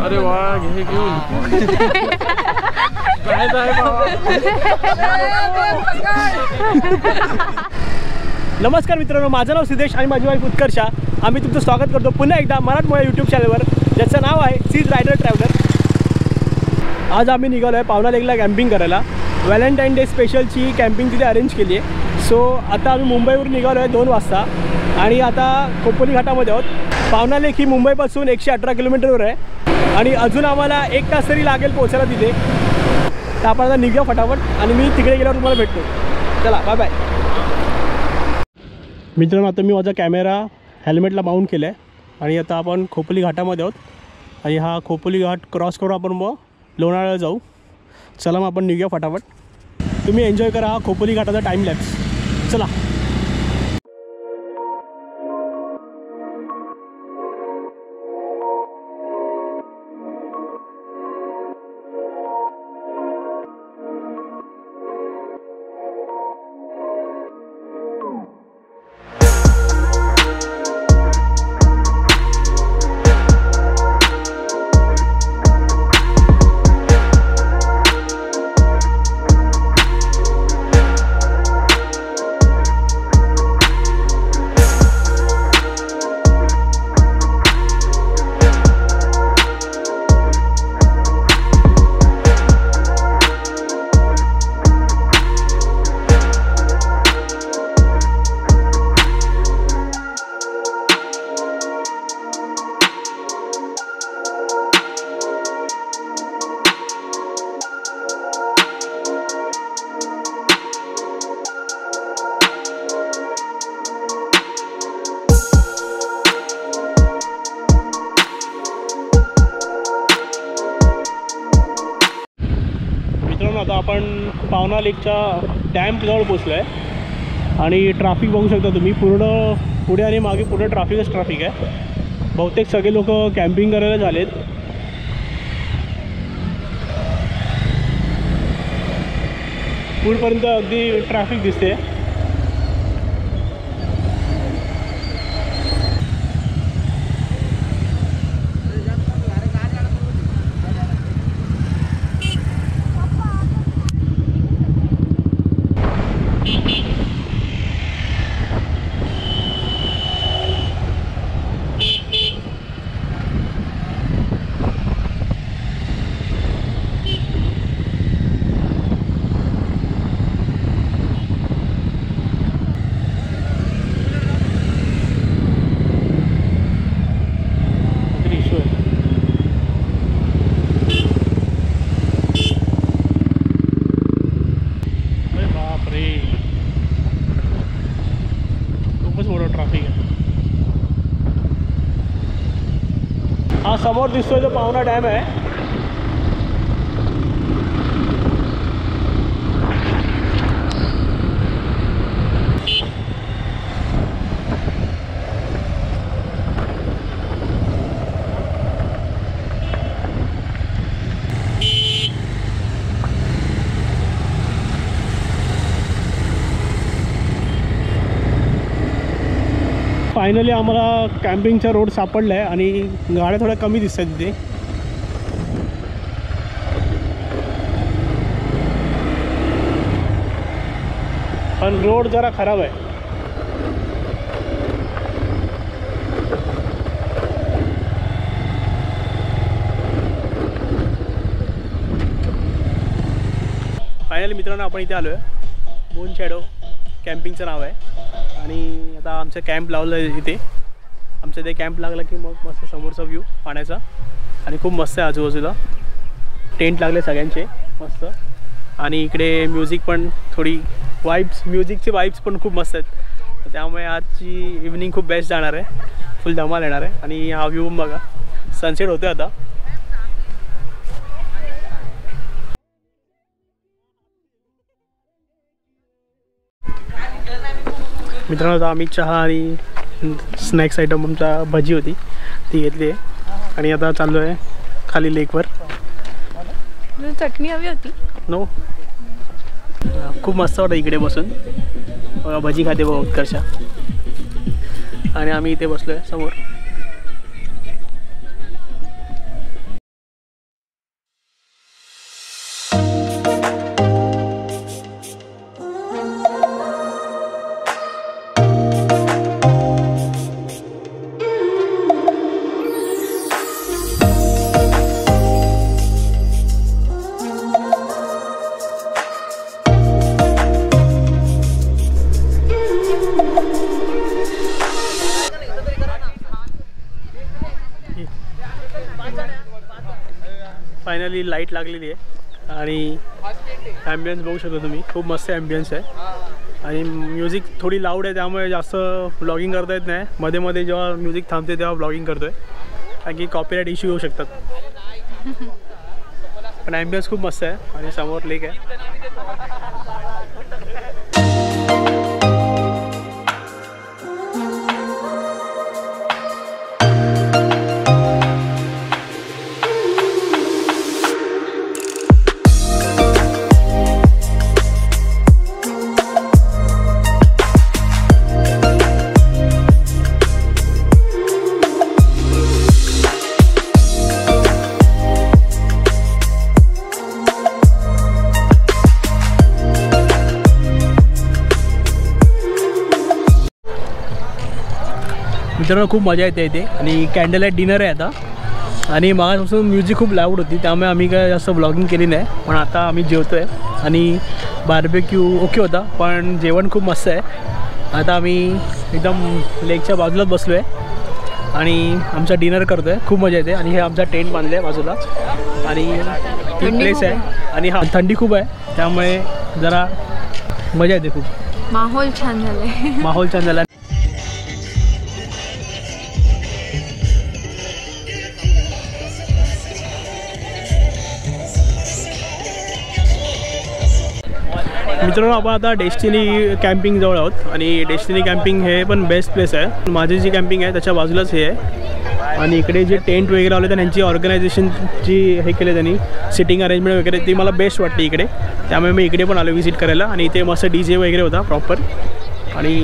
अरे वाह घे घेऊन नमस्कार मित्रांनो, माझं नाव सिद्धेश आणि माझी वाईफ उत्कर्षा. आम्ही तुमचं स्वागत करतो पुन्हा एकदा मराठमोळ्या यूट्यूब चॅनलवर, ज्याचं नाव आहे सीज रायडर ट्रॅव्हलर. आज आम्ही निघालो आहे पावना लेकला कॅम्पिंग करायला. व्हॅलेंटाईन डे स्पेशलची कॅम्पिंग तिथे अरेंज केली आहे. सो आता आम्ही मुंबईवरून निघालो आहे 2 वाजता आणि आता खोपोली घाटामध्ये आहोत. पावना लेक ही मुंबईपासून 118 किलोमीटरवर आहे आणि अजून आम्हाला 1 तास तरी लागेल पोहोचायला तिथे. तर आपण आता निघूया फटाफट आणि मी तिकडे गेल्यावर तुम्हाला भेटतो. चला बाय बाय. मित्रांनो, आता मी माझा कॅमेरा हेल्मेटला माउंट केला आहे आणि आता आपण खोपोली घाटामध्ये आहोत आणि हा खोपोली घाट क्रॉस करून आपण मग लोणावळ्याला जाऊ. चला मग आपण निघूया फटाफट. तुम्ही एन्जॉय करा हा खोपोली घाटाचा टाईम लॅप्स. चला. आता आपण पावना लेकच्या डॅमजवळ पोचलो आहे आणि ट्रॅफिक बघू शकता तुम्ही. पूर्ण पुढे आणि मागे पूर्ण ट्रॅफिकच ट्रॅफिक आहे. बहुतेक सगळे लोक कॅम्पिंग करायला झालेत. पुढपर्यंत अगदी ट्रॅफिक दिसते. हा समोर दिसतोय जो पावना डॅम आहे. फायनली आम्हाला कॅम्पिंगचा रोड सापडला आहे आणि गाड्या थोड्या कमी दिसत आहेत तिथे. पण रोड जरा खराब आहे. फायनली मित्रांनो आपण इथे आलो आहे. मून शॅडो कॅम्पिंगचं नाव आहे आणि आता आमचं कॅम्प लावलं आहे इथे. आमचं इथे कॅम्प लागला की मग मस्त समोरचा व्ह्यू पाण्याचा आणि खूप मस्त आहे. आजूबाजूला टेंट लागले सगळ्यांचे मस्त आणि इकडे म्युझिक पण थोडी म्युझिकचे वाईब्स पण खूप मस्त आहेत. त्यामुळे आजची इव्हनिंग खूप बेस्ट जाणार आहे. फुल धमाल येणार आहे आणि हा व्ह्यू बघा. सनसेट होते आता. मित्रांनो, आता आम्ही चहा आणि स्नॅक्स आयटम आमचा भजी होती ती घेतली आहे आणि आता चाललो आहे खाली लेकवर. चटणी हवी होती. नो, खूप मस्त वाटतं इकडे बसून. भजी खाते बघा उत्कर्षा आणि आम्ही इथे बसलो आहे समोर. फायनली लाईट लागलेली आहे आणि ॲम्बियन्स बघू शकता तुम्ही, खूप मस्त ॲम्बियन्स आहे आणि म्युझिक थोडी लाऊड आहे त्यामुळे जास्त ब्लॉगिंग करता येत नाही. मध्ये मध्ये जेव्हा म्युझिक थांबते तेव्हा ब्लॉगिंग करतो आहे कारण की कॉपीराईट इश्यू येऊ शकतात. पण ॲम्बियन्स खूप मस्त आहे आणि समोर लेक आहे. मित्रांनो खूप मजा येते इथे आणि कॅन्डल लाईट डिनर आहे आता. आणि मागापासून म्युझिक खूप लाऊड होती त्यामुळे आम्ही काय जास्त ब्लॉगिंग केली नाही. पण आता आम्ही जेवतो आहे आणि बार्बेक्यू ओके होता पण जेवण खूप मस्त आहे. आता आम्ही एकदम लेकच्या बाजूलाच बसलो आहे आणि आमचा डिनर करतो आहे. खूप मजा येते आणि हे आमचा टेंट बांधला आहे बाजूला आणि ती प्लेस आहे आणि हा थंडी खूप आहे त्यामुळे जरा मजा येते खूप. माहोल छान झाला माहोल छान झाला. मित्रांनो आपण आता डेस्टिनी कॅम्पिंग जवळ आहोत आणि डेस्टिनी कॅम्पिंग हे पण बेस्ट प्लेस आहे. माझी जी कॅम्पिंग आहे त्याच्या बाजूलाच हे आहे आणि इकडे जे टेंट वगैरे लावले तर त्यांची ऑर्गनायझेशनची हे केले त्यांनी सिटिंग अरेंजमेंट वगैरे ती मला बेस्ट वाटते इकडे. त्यामुळे मी इकडे पण आलो विजिट करायला आणि इथे मस्त DJ वगैरे होता प्रॉपर. आणि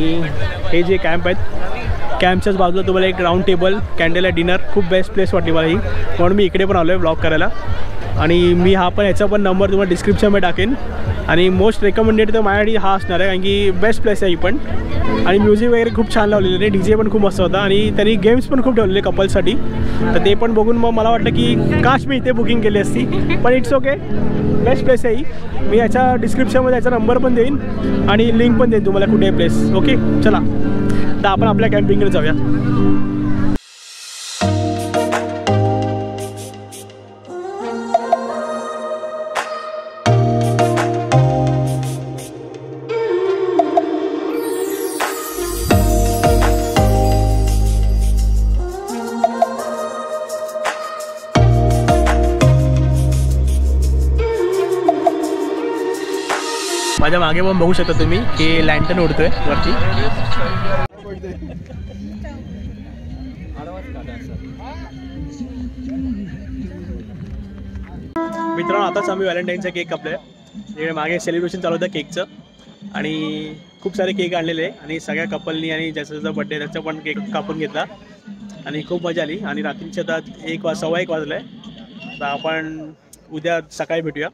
हे जे कॅम्प आहेत कॅम्पच्याच बाजूला तुम्हाला एक राऊंड टेबल कॅन्डल डिनर खूप बेस्ट प्लेस वाटली मला ही, म्हणून मी इकडे पण आलो आहे ब्लॉग करायला. आणि मी हा पण याचा पण नंबर तुम्हाला डिस्क्रिप्शनमध्ये टाकेन आणि मोस्ट रेकमेंडेड तर माझ्यासाठी हा असणार आहे कारण की बेस्ट प्लेस आहे ही पण. आणि म्युझिक वगैरे खूप छान लावलेले, DJ पण खूप मस्त होता आणि त्यांनी गेम्स पण खूप ठेवलेले कपल्ससाठी. तर ते पण बघून मग मला वाटलं की काश मी इथे बुकिंग केली असती. पण इट्स ओके, बेस्ट प्लेस आहे ही. मी याच्या डिस्क्रिप्शनमध्ये याचा नंबर पण देईन आणि लिंक पण देईन तुम्हाला कुठे प्लेस. ओके चला तर आपण आपल्या कॅम्पिंगकडे जाऊया. माझ्या मागे पण बघू शकता तुम्ही की लँटर्न उडतोय वरती. मित्रांनो आताच आम्ही व्हॅलेंटाईनचा केक कापलाय. इकडे मागे सेलिब्रेशन चालू होतं केकचं आणि खूप सारे केक आणलेले आणि सगळ्या कपलनी आणि ज्याचा ज्याचा बड्डे त्याचा पण केक कापून घेतला आणि खूप मजा आली. आणि रात्रीच्या आता 1:15 वाजलं आहे. तर आपण उद्या सकाळी भेटूया.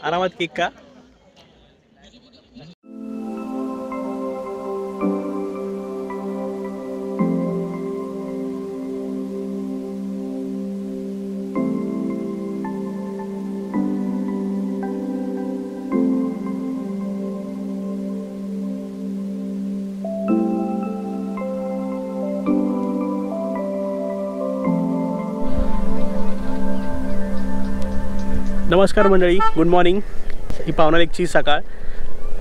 आरामात केक का. नमस्कार मंडळी, गुड मॉर्निंग. ही पावणे 1ची सकाळ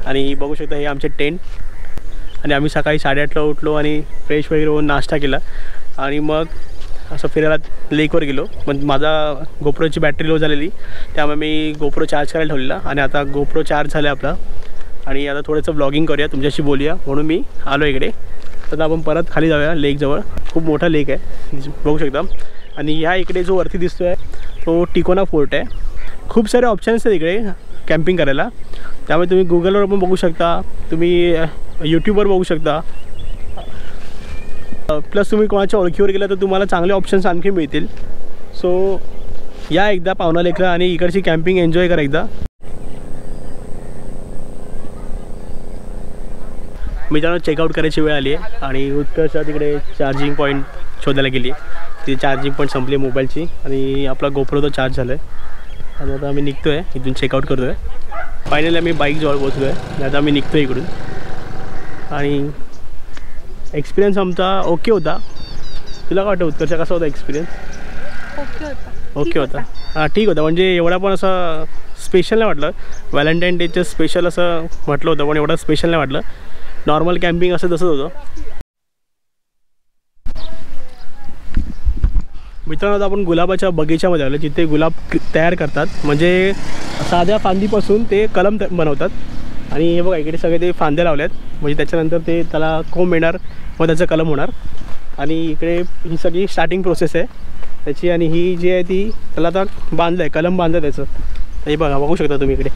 आणि बघू शकता हे आमचे टेंट. आणि आम्ही सकाळी 8:30ला उठलो आणि फ्रेश वगैरे होऊन नाश्ता केला आणि मग असं फिरायला लेकवर गेलो. पण माझा गोप्रोची बॅटरी लो झालेली त्यामुळे मी गोप्रो चार्ज करायला ठेवलेला आणि आता गोप्रो चार्ज झाला आपला आणि आता थोडंसं ब्लॉगिंग करूया, तुमच्याशी बोलूया म्हणून मी आलो इकडे. तर आपण परत खाली जाऊया लेकजवळ. खूप मोठा लेक आहे बघू शकता. आणि ह्या इकडे जो वरती दिसतो आहे तो टिकोना फोर्ट आहे. खूप सारे ऑप्शन्स आहेत इकडे कॅम्पिंग करायला, त्यामुळे तुम्ही गुगलवर पण बघू शकता, तुम्ही यूट्यूबवर बघू शकता. प्लस तुम्ही कोणाच्या ओळखीवर गेला तर तुम्हाला चांगले ऑप्शन्स आणखी मिळतील. सो या एकदा पावना लेकला आणि इकडची कॅम्पिंग एन्जॉय करा एकदा. मित्रांनो चेकआउट करायची वेळ आली आहे आणि उत्कर्षा तिकडे चार्जिंग पॉईंट शोधायला गेली. ती चार्जिंग पॉईंट संपली मोबाईलची आणि आपला गोप्रो तो चार्ज झाला आहे. आणि आता आम्ही निघतो आहे इथून, चेकआउट करतो आहे. फायनली आम्ही बाईकजवळ पोचलो आहे. आता आम्ही निघतो आहे इकडून आणि एक्सपिरियन्स आमचा ओके होता. तुला काय वाटतं उत्कर्ष, कसा होता एक्सपिरियन्स? ओके होता. ओके होता. हां ठीक होता, म्हणजे एवढा पण असं स्पेशल नाही वाटलं. व्हॅलेंटाईन डेचं स्पेशल असं म्हटलं होतं पण एवढं स्पेशल नाही वाटलं. नॉर्मल कॅम्पिंग असं तसंच होतं. मित्रांनो आता आपण गुलाबाच्या बगीच्यामध्ये आलो, जिथे गुलाब तयार करतात. म्हणजे साध्या फांदीपासून ते कलम बनवतात. आणि हे बघा इकडे सगळे ते फांदे लावले आहेत, म्हणजे त्याच्यानंतर ते त्याला कोंब येणार व त्याचं कलम होणार. आणि इकडे ही सगळी स्टार्टिंग प्रोसेस आहे त्याची. आणि ही जी आहे ती त्याला आता बांधलं आहे, कलम बांधलं त्याचं. हे बघा, बघू शकता तुम्ही इकडे.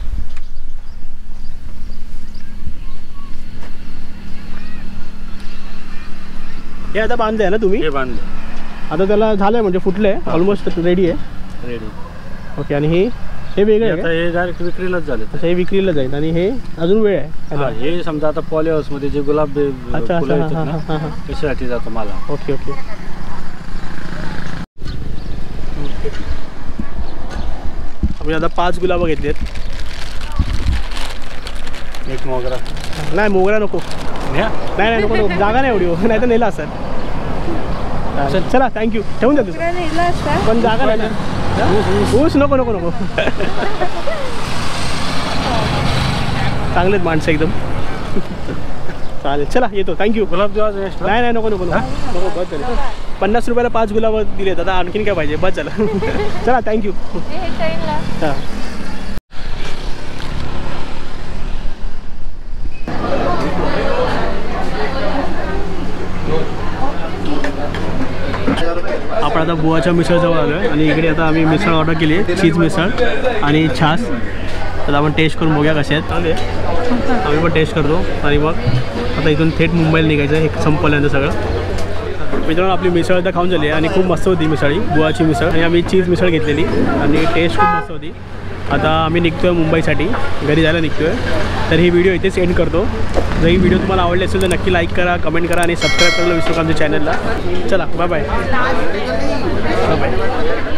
हे आता बांधलं आहे ना तुम्ही? हे बांधलं आता त्याला झालं आहे, म्हणजे फुटलं आहे, ऑलमोस्ट रेडी आहे. रेडी. ओके. आणि हे वेगळं आहे आता का? हे डायरेक्ट विक्रीलाच झाले. अच्छा, हे विक्रीला जाईल आणि हे अजून वेळ आहे. हा, हे समजा आता पॉली हाऊसमध्ये जे गुलाब अच्छा, फुलं हां येतात हां ना, हां हां. त्याच्यासाठी जातो मला. Okay okay. आम्ही आता 5 गुलाबं घेतली आहेत. एक मोगरा. नाही मोगरा नको. न्या. नाही नाही नको नको, जागा नाही एवढी हो, नाही तर नेला असतात. चला थँक्यू, ठेवून द्या तुझं. पण जागा नाही ना. ऊस नको नको नको. चांगलेत माणसं एकदम. चालेल, चला येतो, थँक्यू. गुलाब दिवस एक्स्ट्रा. नाही नाही नको नको नको नको, बस झालं. 50 रुपयाला 5 गुलाब दिलेत, आता आणखीन काय पाहिजे, बस झालं. चला थँक्यू. हां. आपण आता बुवाच्या मिसळजवळ आलो आहे आणि इकडे आता आम्ही मिसळ ऑर्डर केली आहे, चीज मिसळ आणि छास. आता आपण टेस्ट करून बघूया कसे आहेत. चालेल, आम्ही पण टेस्ट करतो आणि मग आता इथून थेट मुंबईला निघायचं. हे संपल्यानंतर सगळं. मित्रांनो आपली मिसळ आता खाऊन झाली आहे आणि खूप मस्त होती मिसळी, बुवाची मिसळ. आणि आम्ही चीज मिसळ घेतलेली आणि टेस्ट खूप मस्त होती. आता आम्ही निघतो आहे मुंबईसाठी, घरी जायला निघतो आहे. तर ही व्हिडिओ इथेच एंड करतो. जर ही व्हिडिओ तुम्हाला आवडली असेल तर नक्की लाईक करा, कमेंट करा आणि सबस्क्राईब करायला विसरू नका आमच्या चॅनलला. चला बाय बाय. Bye bye.